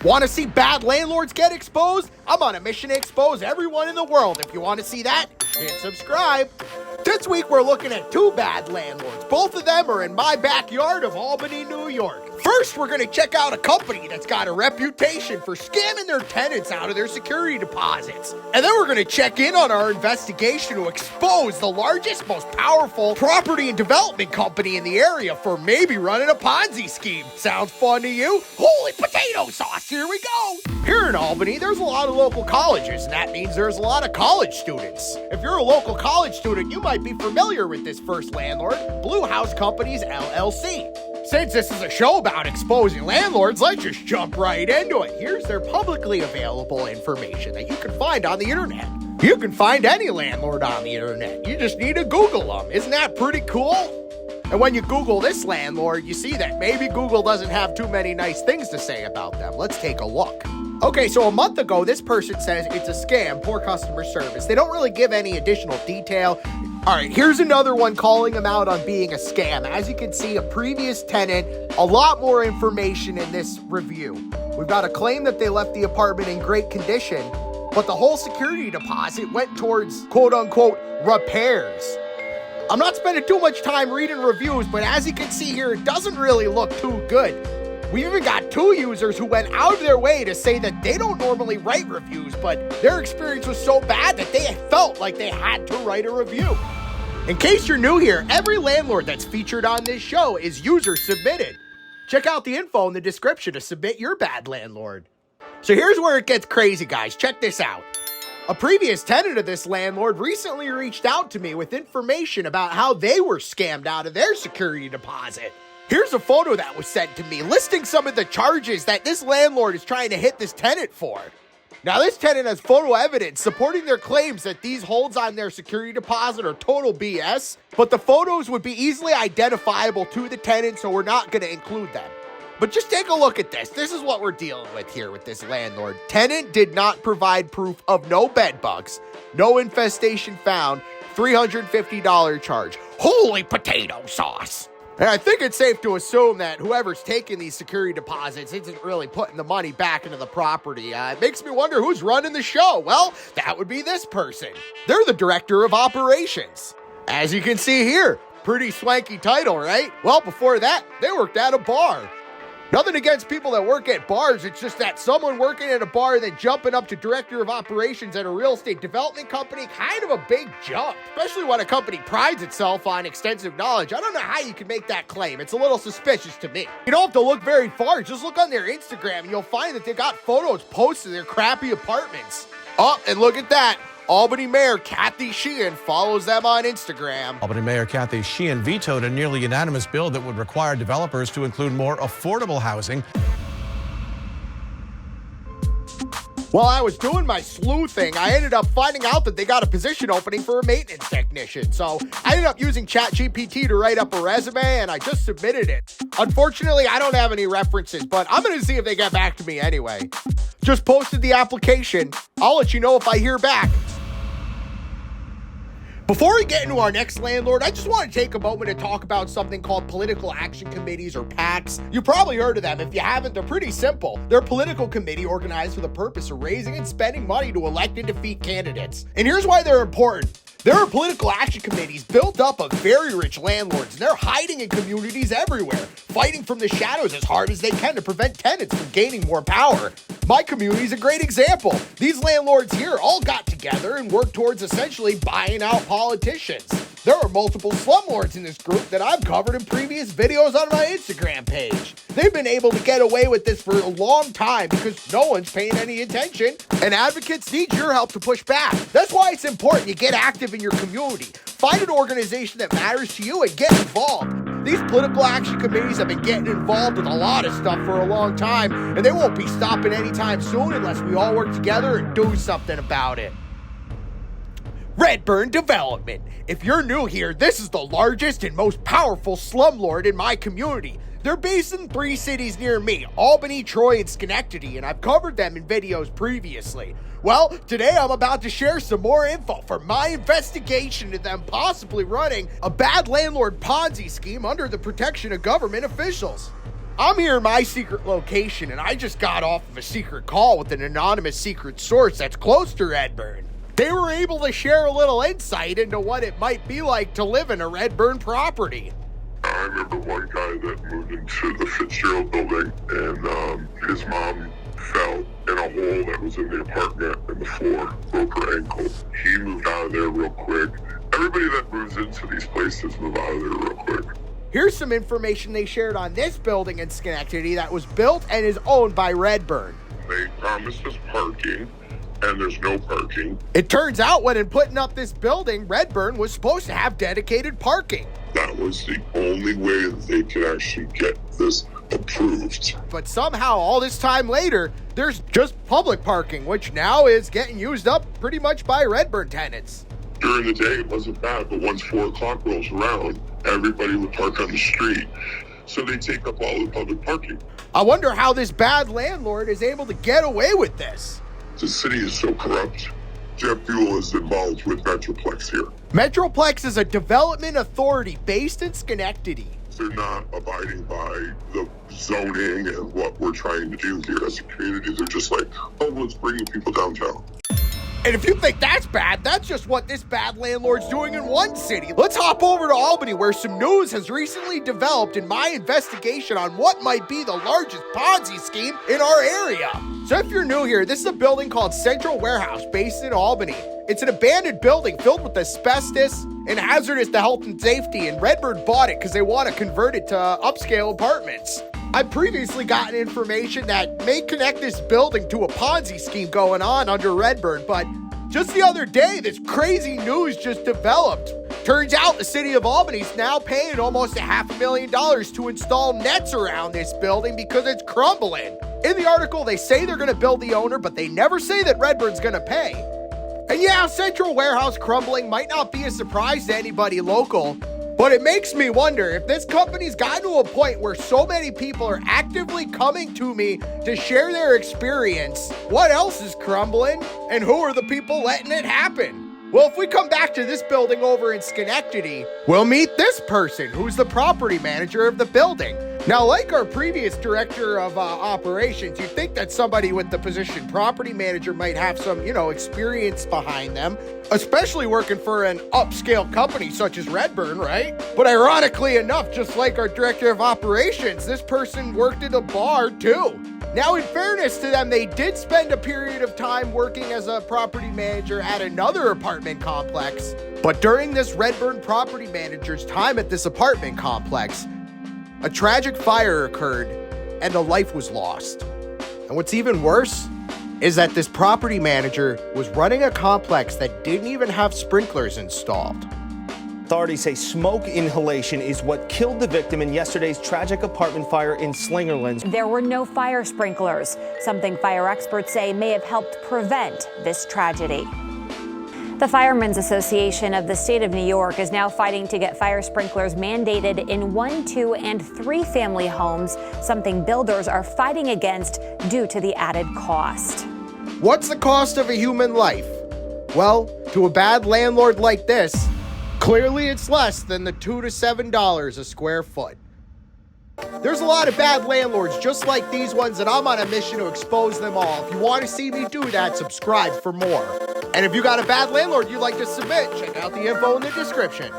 Want to see bad landlords get exposed? I'm on a mission to expose everyone in the world. If you want to see that, hit subscribe. This week we're looking at two bad landlords. Both of them are in my backyard of Albany, New York. First, we're going to check out a company that's got a reputation for scamming their tenants out of their security deposits. And then we're going to check in on our investigation to expose the largest, most powerful property and development company in the area for maybe running a Ponzi scheme. Sounds fun to you? Holy potato sauce, here we go! Here in Albany, there's a lot of local colleges, and that means there's a lot of college students. If you're a local college student, you might be familiar with this first landlord, Blue House Companies, LLC. Since this is a show about exposing landlords, let's just jump right into it. Here's their publicly available information that you can find on the internet. You can find any landlord on the internet. You just need to Google them. Isn't that pretty cool? And when you Google this landlord, you see that maybe Google doesn't have too many nice things to say about them. Let's take a look. Okay, so a month ago, this person says it's a scam, poor customer service. They don't really give any additional detail. All right, here's another one calling them out on being a scam. As you can see, a previous tenant, a lot more information in this review. We've got a claim that they left the apartment in great condition, but the whole security deposit went towards quote-unquote repairs. I'm not spending too much time reading reviews, but as you can see here, it doesn't really look too good. We even got two users who went out of their way to say that they don't normally write reviews, but their experience was so bad that they felt like they had to write a review. In case you're new here, every landlord that's featured on this show is user submitted. Check out the info in the description to submit your bad landlord. So here's where it gets crazy, guys. Check this out. A previous tenant of this landlord recently reached out to me with information about how they were scammed out of their security deposit. Here's a photo that was sent to me listing some of the charges that this landlord is trying to hit this tenant for. Now, this tenant has photo evidence supporting their claims that these holds on their security deposit are total BS, but the photos would be easily identifiable to the tenant, so we're not going to include them. But just take a look at this. This is what we're dealing with here with this landlord. Tenant did not provide proof of no bed bugs, no infestation found, $350 charge. Holy potato sauce! And I think it's safe to assume that whoever's taking these security deposits isn't really putting the money back into the property. It makes me wonder who's running the show. Well, that would be this person. They're the director of operations. As you can see here, pretty swanky title, right? Well, before that, they worked at a bar. Nothing against people that work at bars, it's just that someone working at a bar then jumping up to director of operations at a real estate development company, kind of a big jump, especially when a company prides itself on extensive knowledge. I don't know how you can make that claim. It's a little suspicious to me. You don't have to look very far. Just look on their Instagram and you'll find that they've got photos posted of their crappy apartments. Oh, and look at that. Albany Mayor Kathy Sheehan follows them on Instagram. Albany Mayor Kathy Sheehan vetoed a nearly unanimous bill that would require developers to include more affordable housing. While I was doing my sleuthing, I ended up finding out that they got a position opening for a maintenance technician. So I ended up using ChatGPT to write up a resume, and I just submitted it. Unfortunately, I don't have any references, but I'm going to see if they get back to me anyway. Just posted the application. I'll let you know if I hear back. Before we get into our next landlord, I just want to take a moment to talk about something called political action committees, or PACs. You've probably heard of them. If you haven't, they're pretty simple. They're a political committee organized for the purpose of raising and spending money to elect and defeat candidates. And here's why they're important. There are political action committees built up of very rich landlords, and they're hiding in communities everywhere, fighting from the shadows as hard as they can to prevent tenants from gaining more power. My community is a great example. These landlords here all got together and worked towards essentially buying out politicians. There are multiple slumlords in this group that I've covered in previous videos on my Instagram page. They've been able to get away with this for a long time because no one's paying any attention, and advocates need your help to push back. That's why it's important you get active in your community. Find an organization that matters to you and get involved. These political action committees have been getting involved with a lot of stuff for a long time, and they won't be stopping anytime soon unless we all work together and do something about it. Redburn Development. If you're new here, this is the largest and most powerful slumlord in my community. They're based in 3 cities near me, Albany, Troy, and Schenectady, and I've covered them in videos previously. Well, today I'm about to share some more info from my investigation into them possibly running a bad landlord Ponzi scheme under the protection of government officials. I'm here in my secret location, and I just got off of a secret call with an anonymous secret source that's close to Redburn. They were able to share a little insight into what it might be like to live in a Redburn property. I remember one guy that moved into the Fitzgerald building, and his mom fell in a hole that was in the apartment in the floor, broke her ankle. He moved out of there real quick. Everybody that moves into these places move out of there real quick. Here's some information they shared on this building in Schenectady that was built and is owned by Redburn. They promised us parking, and there's no parking. It turns out when in putting up this building, Redburn was supposed to have dedicated parking. That was the only way that they could actually get this approved. But somehow, all this time later, there's just public parking, which now is getting used up pretty much by Redburn tenants. During the day, it wasn't bad, but once 4 o'clock rolls around, everybody would park on the street. So they take up all the public parking. I wonder how this bad landlord is able to get away with this. The city is so corrupt. Jeff Buell is involved with Metroplex here. Metroplex is a development authority based in Schenectady. They're not abiding by the zoning and what we're trying to do here as a community. They're just like, oh, let's bring people downtown. And if you think that's bad, that's just what this bad landlord's doing in one city. Let's hop over to Albany, where some news has recently developed in my investigation on what might be the largest Ponzi scheme in our area. So if you're new here, this is a building called Central Warehouse based in Albany. It's an abandoned building filled with asbestos and hazardous to health and safety, and Redburn bought it because they want to convert it to upscale apartments. I've previously gotten information that may connect this building to a Ponzi scheme going on under Redburn, but just the other day, this crazy news just developed. Turns out the city of Albany is now paying almost $500,000 to install nets around this building because it's crumbling. In the article, they say they're going to build the owner, but they never say that Redburn's going to pay. And yeah, Central Warehouse crumbling might not be a surprise to anybody local, but it makes me wonder if this company's gotten to a point where so many people are actively coming to me to share their experience. What else is crumbling? And who are the people letting it happen? Well, if we come back to this building over in Schenectady, we'll meet this person who's the property manager of the building. Now, like our previous director of operations, you'd think that somebody with the position property manager might have some, experience behind them, especially working for an upscale company such as Redburn, right? But ironically enough, just like our director of operations, this person worked at a bar too. Now, in fairness to them, they did spend a period of time working as a property manager at another apartment complex. But during this Redburn property manager's time at this apartment complex, a tragic fire occurred and a life was lost. And what's even worse is that this property manager was running a complex that didn't even have sprinklers installed. Authorities say smoke inhalation is what killed the victim in yesterday's tragic apartment fire in Slingerlands. There were no fire sprinklers, something fire experts say may have helped prevent this tragedy. The Firemen's Association of the state of New York is now fighting to get fire sprinklers mandated in 1, 2, and 3 family homes, something builders are fighting against due to the added cost. What's the cost of a human life? Well, to a bad landlord like this, clearly it's less than the $2 to $7 a square foot. There's a lot of bad landlords just like these ones, and I'm on a mission to expose them all. If you want to see me do that, subscribe for more. And if you got a bad landlord you'd like to submit, check out the info in the description.